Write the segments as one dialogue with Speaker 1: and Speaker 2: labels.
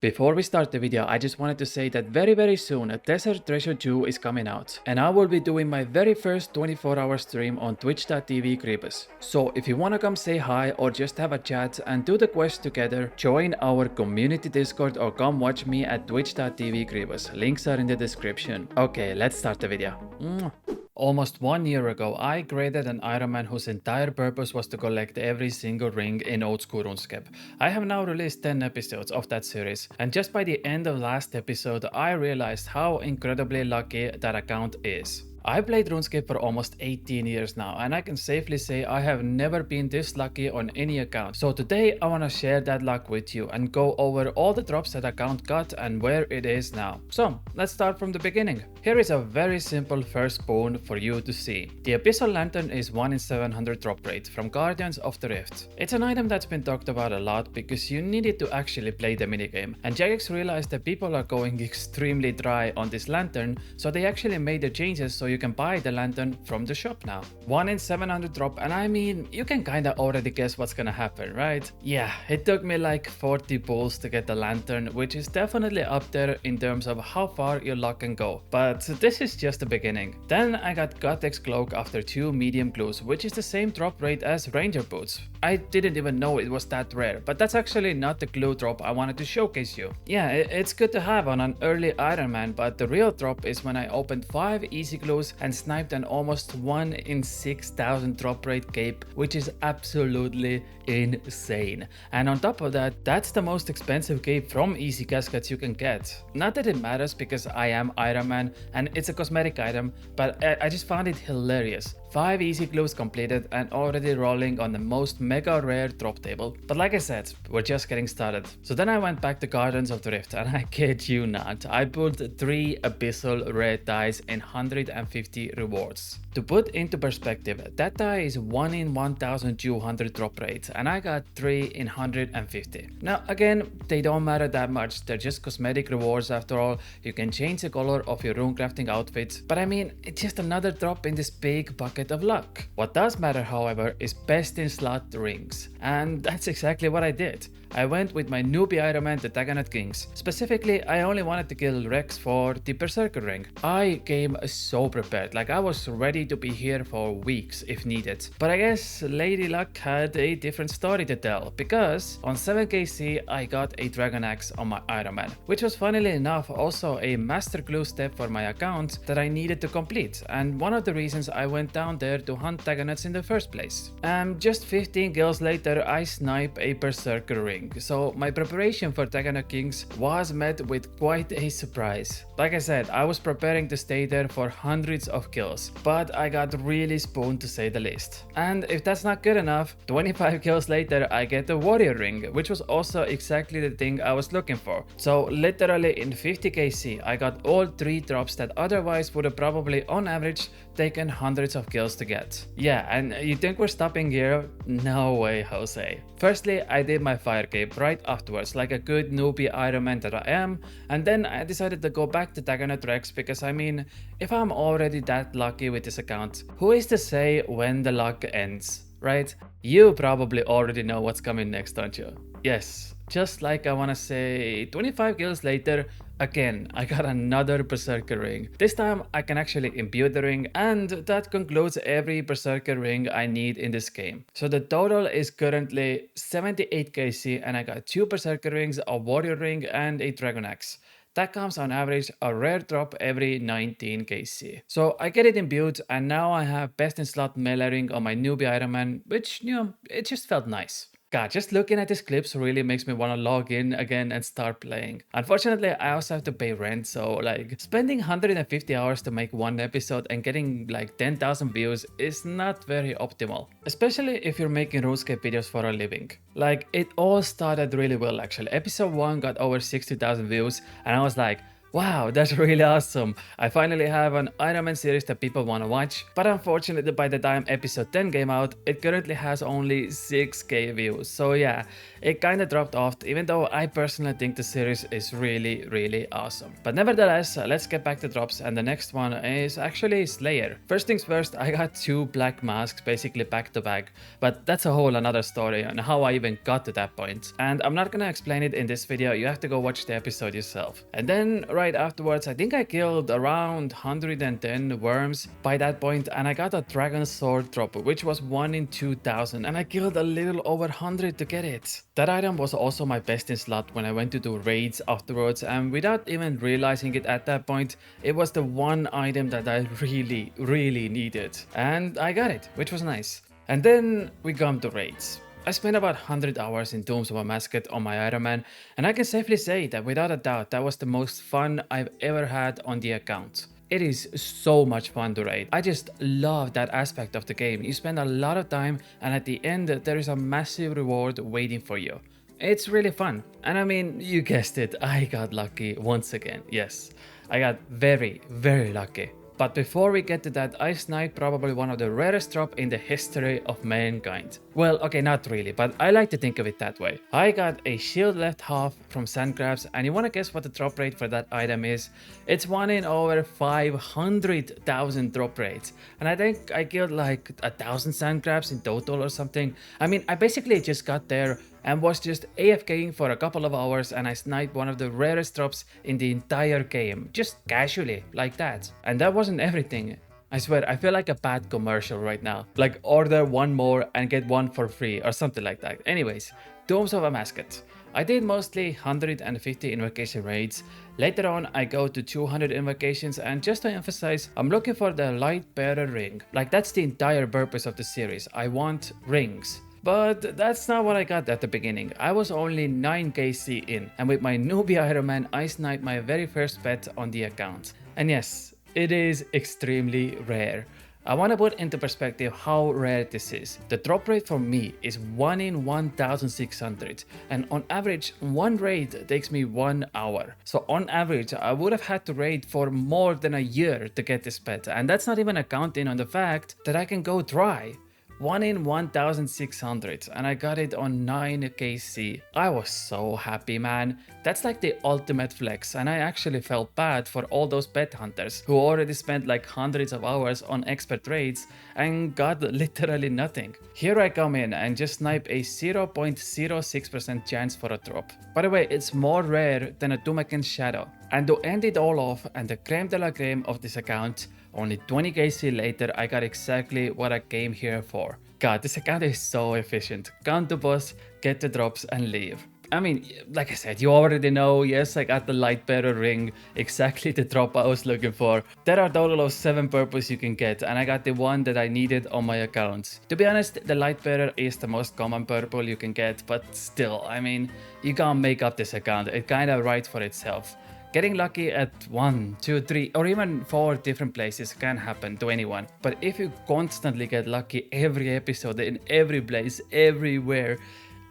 Speaker 1: Before we start the video, I just wanted to say that very soon a Desert Treasure 2 is coming out, and I will be doing my very first 24-hour stream on twitch.tv Kriibus. So if you wanna come say hi or just have a chat and do the quest together, join our community Discord or come watch me at twitch.tv Kriibus. Links are in the description. Okay, let's start the video. Almost 1 year ago, I created an Ironman whose entire purpose was to collect every single ring in old school RuneScape. I have now released 10 episodes of that series, and just by the end of last episode, I realized how incredibly lucky that account is. I played RuneScape for almost 18 years now, and I can safely say I have never been this lucky on any account. So today I wanna share that luck with you and go over all the drops that account got and where it is now. So let's start from the beginning. Here is a very simple first boon for you to see. The Abyssal Lantern is 1 in 700 drop rate from Guardians of the Rift. It's an item that's been talked about a lot because you need it to actually play the minigame, and Jagex realized that people are going extremely dry on this lantern, so they actually made the changes so you can buy the lantern from the shop now. 1 in 700 drop, and I mean, you can kinda already guess what's gonna happen, right? Yeah, it took me like 40 pulls to get the lantern, which is definitely up there in terms of how far your luck can go, but this is just the beginning. Then I got Gothic's Cloak after 2 medium clues, which is the same drop rate as Ranger Boots. I didn't even know it was that rare, but that's actually not the clue drop I wanted to showcase you. Yeah, it's good to have on an early Ironman, but the real drop is when I opened 5 easy clues and sniped an almost 1 in 6,000 drop rate cape, which is absolutely insane. And on top of that, that's the most expensive cape from easy caskets you can get. Not that it matters because I am Ironman and it's a cosmetic item, but I just found it hilarious. 5 easy clues completed and already rolling on the most mega rare drop table. But like I said, we're just getting started. So then I went back to Guardians of the Rift, and I kid you not, I pulled 3 abyssal red dice in 150 rewards. To put into perspective, that die is 1 in 1200 drop rate, and I got 3 in 150. Now again, they don't matter that much, they're just cosmetic rewards after all. You can change the color of your runecrafting outfit, but I mean, it's just another drop in this big bucket of luck. What does matter, however, is best in slot rings, and that's exactly what I did. I went with my newbie Ironman, the Dagonet Kings. Specifically, I only wanted to kill Rex for the Berserker ring. I came so prepared, like I was ready to be here for weeks if needed. But I guess Lady Luck had a different story to tell, because on 7kc I got a Dragon Axe on my Ironman, which was funnily enough also a master clue step for my account that I needed to complete, and one of the reasons I went down there to hunt Dagonets in the first place. Just 15 kills later I snipe a Berserker ring. So my preparation for Dagonet Kings was met with quite a surprise. Like I said, I was preparing to stay there for hundreds of kills, but I got really spooned to say the least. And if that's not good enough, 25 kills later I get the Warrior ring, which was also exactly the thing I was looking for. So literally in 50kc I got all 3 drops that otherwise would have probably on average taken hundreds of kills to get. Yeah, and you think we're stopping here? No way, Jose. Firstly, I did my fire cape right afterwards, like a good newbie Ironman that I am, and then I decided to go back to Dagonet Rex because I mean, if I'm already that lucky with this account, who is to say when the luck ends, right? You probably already know what's coming next, don't you? Yes, just like I wanna say 25 kills later, again, I got another Berserker ring. This time I can actually imbue the ring, and that concludes every Berserker ring I need in this game. So the total is currently 78kc, and I got 2 Berserker rings, a Warrior ring and a Dragon Axe. That comes on average a rare drop every 19kc. So I get it imbued, and now I have best in slot melee ring on my newbie Ironman, which, you know, it just felt nice. God, just looking at these clips really makes me want to log in again and start playing. Unfortunately, I also have to pay rent, so like spending 150 hours to make one episode and getting like 10,000 views is not very optimal. Especially if you're making RuneScape videos for a living. Like, it all started really well actually. Episode 1 got over 60,000 views and I was like, Wow, that's really awesome. I finally have an Ironman series that people want to watch, but unfortunately by the time episode 10 came out, it currently has only 6k views. So yeah, it kinda dropped off, even though I personally think the series is really awesome. But nevertheless, let's get back to drops, and the next one is actually Slayer. First things first, I got 2 black masks basically back to back, but that's a whole another story on how I even got to that point. And I'm not gonna explain it in this video, you have to go watch the episode yourself. And then right afterwards, I think I killed around 110 worms by that point, and I got a dragon sword drop, which was 1 in 2000, and I killed a little over 100 to get it. That item was also my best in slot when I went to do raids afterwards, and without even realizing it at that point, it was the one item that I really needed. And I got it, which was nice. And then we come to raids. I spent about 100 hours in Tombs of a Mascot on my Ironman, and I can safely say that without a doubt that was the most fun I've ever had on the account. It is so much fun to raid. I just love that aspect of the game. You spend a lot of time, and at the end there is a massive reward waiting for you. It's really fun. And I mean, you guessed it, I got lucky once again. Yes, I got very lucky. But before we get to that, I sniped probably one of the rarest drop in the history of mankind. Well, okay, not really, but I like to think of it that way. I got a shield left half from sand crabs, and you wanna guess what the drop rate for that item is? It's 1 in over 500,000 drop rates. And I think I killed like 1,000 sand crabs in total or something. I mean, I basically just got there and was just AFKing for a couple of hours, and I sniped one of the rarest drops in the entire game, just casually, like that. And that wasn't everything. I swear, I feel like a bad commercial right now. Like order one more and get one for free or something like that. Anyways, Domes of a Mascot. I did mostly 150 invocation raids. Later on I go to 200 invocations, and just to emphasize, I'm looking for the light bearer ring. Like that's the entire purpose of the series. I want rings. But that's not what I got at the beginning. I was only 9kc in, and with my newbie Ironman, I sniped my very first pet on the account. And yes, it is extremely rare. I want to put into perspective how rare this is. The drop rate for me is 1 in 1600, and on average one raid takes me 1 hour. So on average I would have had to raid for more than a year to get this pet, and that's not even accounting on the fact that I can go dry. 1 in 1600, and I got it on 9kc. I was so happy, man. That's like the ultimate flex, and I actually felt bad for all those pet hunters who already spent like hundreds of hours on expert raids and got literally nothing. Here I come in and just snipe a 0.06% chance for a drop. By the way, it's more rare than a Tumeken's Shadow. And to end it all off, and the creme de la creme of this account, only 20kc later I got exactly what I came here for. God, this account is so efficient. Count the boss, get the drops and leave. I mean, like I said, you already know, yes, I got the light bearer ring, exactly the drop I was looking for. There are a total of 7 purples you can get, and I got the one that I needed on my account. To be honest, the light bearer is the most common purple you can get, but still, I mean, you can't make up this account, it kinda writes for itself. Getting lucky at 1, 2, 3 or even 4 different places can happen to anyone. But if you constantly get lucky every episode, in every place, everywhere,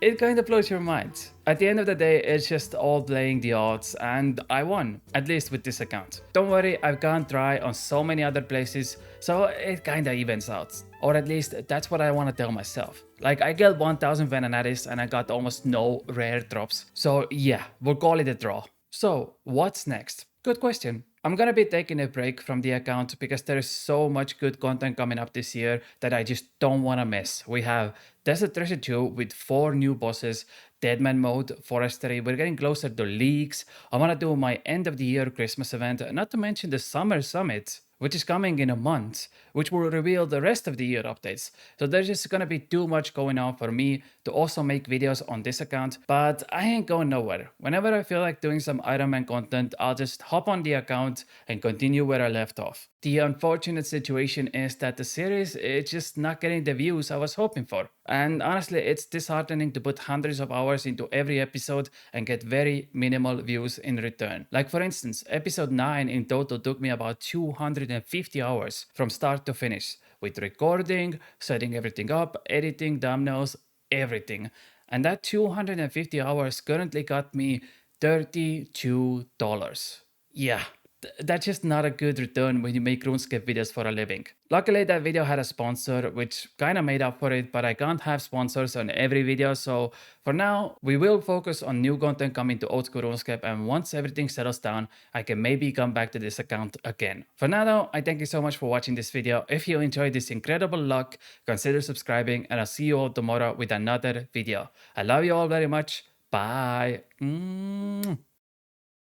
Speaker 1: it kind of blows your mind. At the end of the day, it's just all playing the odds, and I won, at least with this account. Don't worry, I've gone dry on so many other places, so it kinda evens out. Or at least that's what I wanna tell myself. Like I killed 1000 Venanatis and I got almost no rare drops. So yeah, we'll call it a draw. So, what's next? Good question. I'm gonna be taking a break from the account because there is so much good content coming up this year that I just don't wanna miss. We have Desert Treasure 2 with 4 new bosses, Deadman mode, Forestry, we're getting closer to leaks. I wanna do my end of the year Christmas event, not to mention the Summer Summit, which is coming in a month, which will reveal the rest of the year updates. So there's just gonna be too much going on for me to also make videos on this account, but I ain't going nowhere. Whenever I feel like doing some Ironman content, I'll just hop on the account and continue where I left off. The unfortunate situation is that the series is just not getting the views I was hoping for. And honestly, it's disheartening to put hundreds of hours into every episode and get very minimal views in return. Like for instance, episode 9 in total took me about 250 hours from start to finish, with recording, setting everything up, editing, thumbnails, everything. And that 250 hours currently got me $32. Yeah, that's just not a good return when you make RuneScape videos for a living. Luckily, that video had a sponsor, which kinda made up for it, but I can't have sponsors on every video, so for now, we will focus on new content coming to Old School RuneScape, and once everything settles down, I can maybe come back to this account again. For now though, I thank you so much for watching this video. If you enjoyed this incredible luck, consider subscribing, and I'll see you all tomorrow with another video. I love you all very much. Bye.